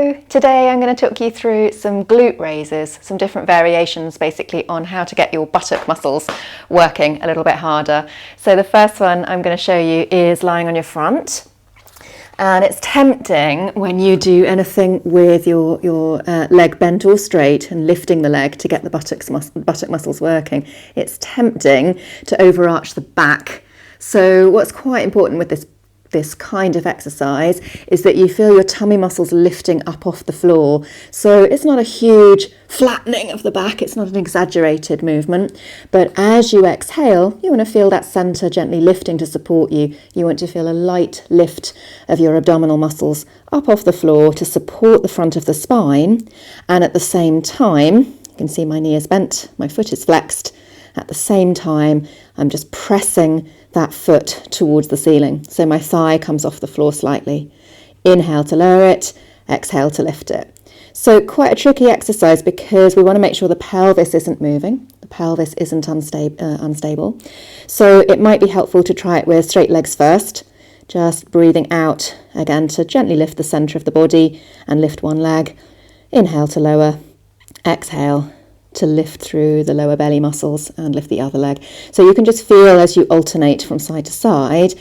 Hello! Today I'm going to talk you through some glute raises, some different variations basically on how to get your buttock muscles working a little bit harder. So the first one I'm going to show you is lying on your front. And it's tempting when you do anything with your leg bent or straight and lifting the leg to get the buttock muscles working. It's tempting to overarch the back. So what's quite important with this kind of exercise is that you feel your tummy muscles lifting up off the floor. So it's not a huge flattening of the back, it's not an exaggerated movement, but as you exhale, you want to feel that center gently lifting to support you. You want to feel a light lift of your abdominal muscles up off the floor to support the front of the spine, and at the same time, you can see my knee is bent, my foot is flexed. At the same time, I'm just pressing that foot towards the ceiling. So my thigh comes off the floor slightly. Inhale to lower it, exhale to lift it. So quite a tricky exercise because we want to make sure the pelvis isn't moving. The pelvis isn't unstable. So it might be helpful to try it with straight legs first. Just breathing out again to gently lift the center of the body and lift one leg. Inhale to lower, exhale to lift through the lower belly muscles and lift the other leg. So you can just feel as you alternate from side to side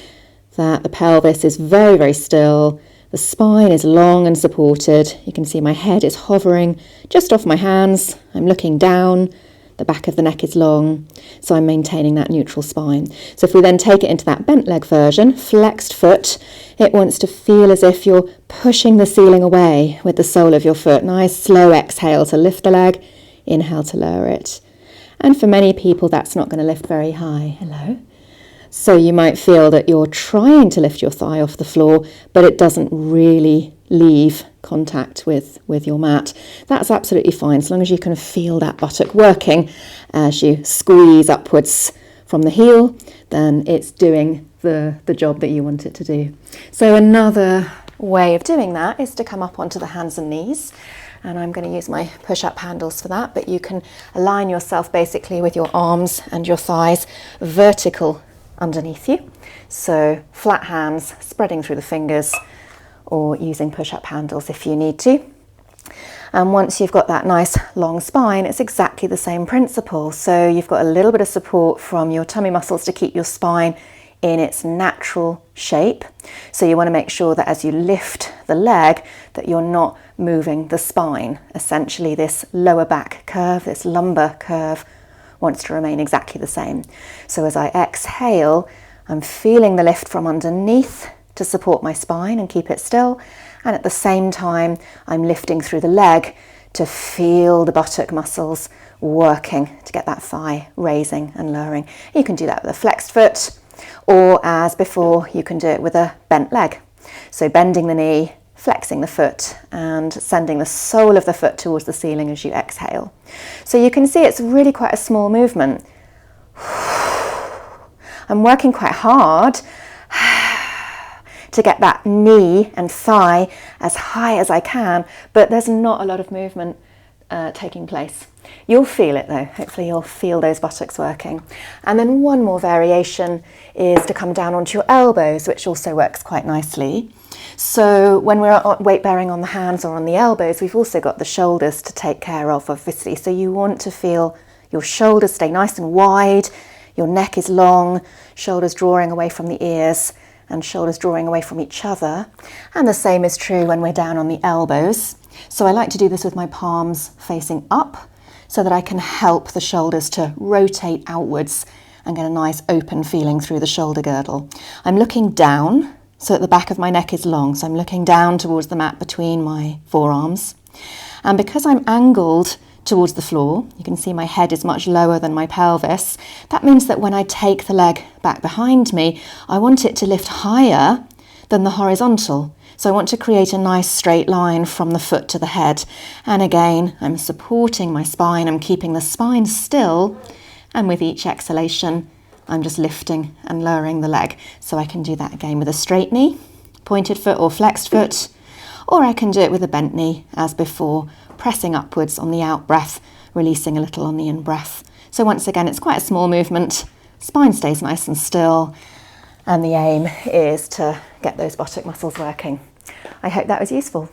that the pelvis is very, very still. The spine is long and supported. You can see my head is hovering just off my hands. I'm looking down. The back of the neck is long. So I'm maintaining that neutral spine. So if we then take it into that bent leg version, flexed foot, it wants to feel as if you're pushing the ceiling away with the sole of your foot. Nice slow exhale to lift the leg. Inhale to lower it. And for many people, that's not going to lift very high. Hello. So you might feel that you're trying to lift your thigh off the floor, but it doesn't really leave contact with your mat. That's absolutely fine, as long as you can feel that buttock working as you squeeze upwards from the heel, then it's doing the job that you want it to do. So another way of doing that is to come up onto the hands and knees. And I'm going to use my push-up handles for that, but you can align yourself basically with your arms and your thighs vertical underneath you. So flat hands spreading through the fingers, or using push-up handles if you need to. And once you've got that nice long spine, it's exactly the same principle. So you've got a little bit of support from your tummy muscles to keep your spine in its natural shape. So you want to make sure that as you lift the leg that you're not moving the spine. Essentially this lower back curve, this lumbar curve wants to remain exactly the same. So as I exhale, I'm feeling the lift from underneath to support my spine and keep it still. And at the same time, I'm lifting through the leg to feel the buttock muscles working to get that thigh raising and lowering. You can do that with a flexed foot, or as before, you can do it with a bent leg. So bending the knee, flexing the foot, and sending the sole of the foot towards the ceiling as you exhale. So you can see it's really quite a small movement. I'm working quite hard to get that knee and thigh as high as I can, but there's not a lot of movement taking place. You'll feel it though. Hopefully you'll feel those buttocks working. And then one more variation is to come down onto your elbows, which also works quite nicely. So when we're weight bearing on the hands or on the elbows, we've also got the shoulders to take care of, obviously. So you want to feel your shoulders stay nice and wide, your neck is long, shoulders drawing away from the ears and shoulders drawing away from each other. And the same is true when we're down on the elbows. So I like to do this with my palms facing up so that I can help the shoulders to rotate outwards and get a nice open feeling through the shoulder girdle. I'm looking down so that the back of my neck is long. So I'm looking down towards the mat between my forearms. And because I'm angled towards the floor, you can see my head is much lower than my pelvis. That means that when I take the leg back behind me, I want it to lift higher than the horizontal. So I want to create a nice straight line from the foot to the head. And again, I'm supporting my spine. I'm keeping the spine still. And with each exhalation, I'm just lifting and lowering the leg. So I can do that again with a straight knee, pointed foot or flexed foot, or I can do it with a bent knee as before, pressing upwards on the out breath, releasing a little on the in breath. So once again, it's quite a small movement. Spine stays nice and still. And the aim is to get those buttock muscles working. I hope that was useful.